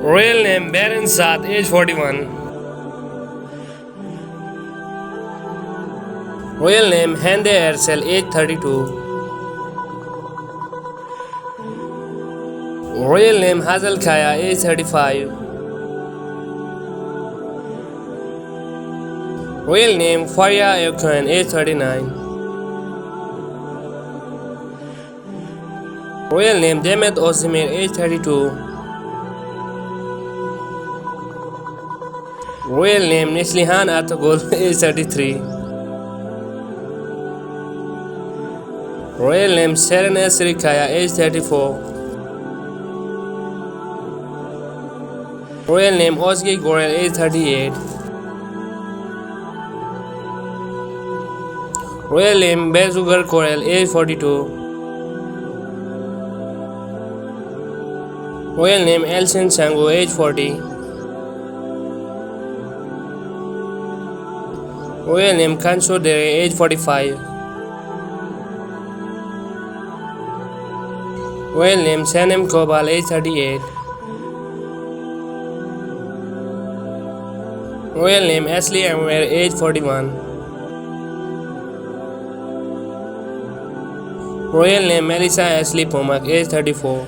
Royal name Baron Saad, age 41. Royal name Hande Ersel, age 32. Royal name Hazal Khaya, age 35. Royal name Faria Ayokhan, age 39. Royal name Demet Osimir, age 32. Royal name Nishlihan Artagul, age 33. Royal name Serena Srikaya, age 34. Royal name Ozgi Gorel, age 38. Royal name Bezugar Korel, age 42. Royal name Elsin Sango, age 40. Royal name Kanso Dere, age 45. Royal name Sanem Kobal, age 38. Royal name Ashley Amwer, age 41. Royal name Melissa Ashley Pomak, age 34.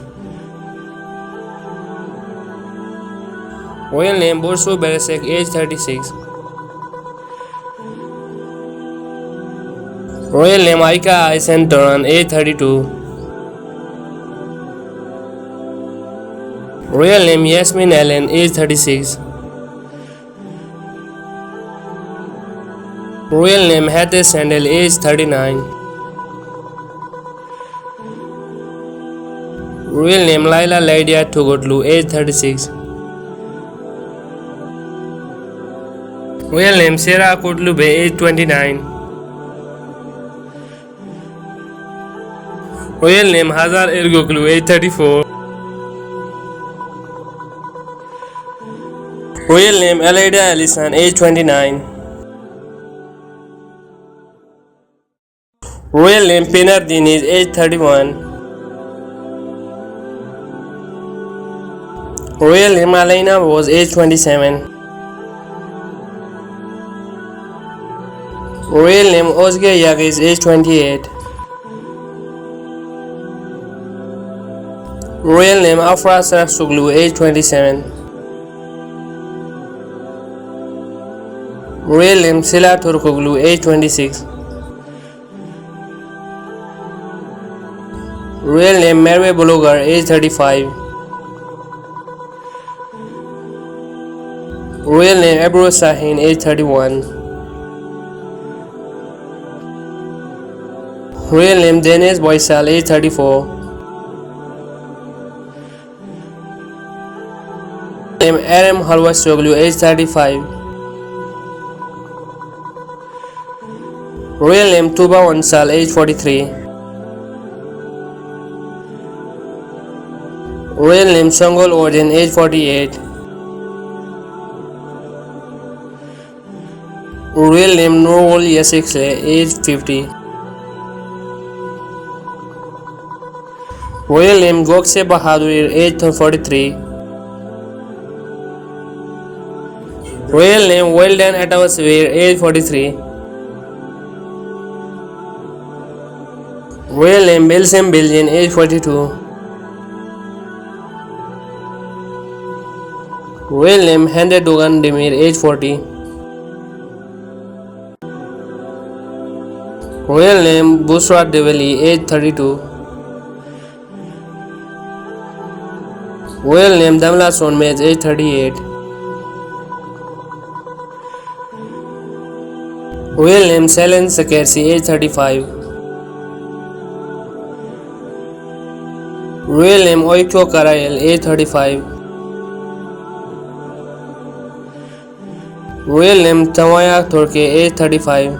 Royal name Bursu Beresek, age 36. Royal name Aika Aisen Toran, age 32. Royal name Yasmin Allen, age 36. Royal name Hathe Sandel, age 39. Royal name Laila Lydia Tugotlu, age 36. Royal name Sarah Kotlu Bey, age 29. Royal name Hazar Ergoklu, age 34. Royal name Aleida Alisan, age 29. Royal name Pinar Diniz, age 31. Royal name Alaina was age 27. Royal name Ozge Yagis, age 28. Royal name Afra Saraksuglu, age 27. Royal name Sila Turkoglu, age 26. Royal name Merve Bologar, age 35. Royal name Ebro Sahin, age 31. Royal name Denis Boysal, age 34. Name Aram Halwas Choglu, age 35. Royal name Tuba Wansal, age 43. Royal name Shangol Odin, age 48. Royal name Nurul Yasikle, age 50. Royal name Gokse Bahadur, age 43. Royal name Weldon Atawasvir, age 43. Royal name Bilsem Bilgin, age 42. Royal name Hande Dogan Demir, age 40. Royal name Busra Develi, age 32. Royal name Damla Sonmez, age 38. Royal name Selen Sakersi, age 35. Royal name Oikyo Karael, age 35. Royal name Tamaya Torke, age 35.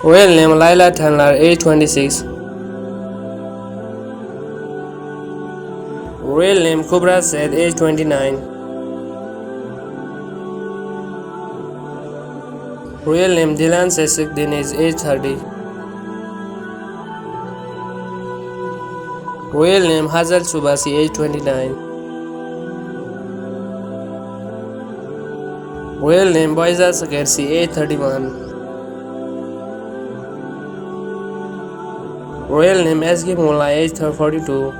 Royal name Laila Tanlar, age 26. Royal name Kubra Said, age 29. Royal name Dilan Sesik Diniz, age 30. Royal name Hazal Subasi, age 29. Royal name Boyza Sakersi, age 31. Royal name SG Mola, age 42.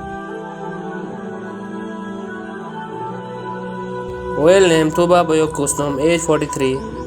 Royal name Tuba Boyok Kusnum, age 43.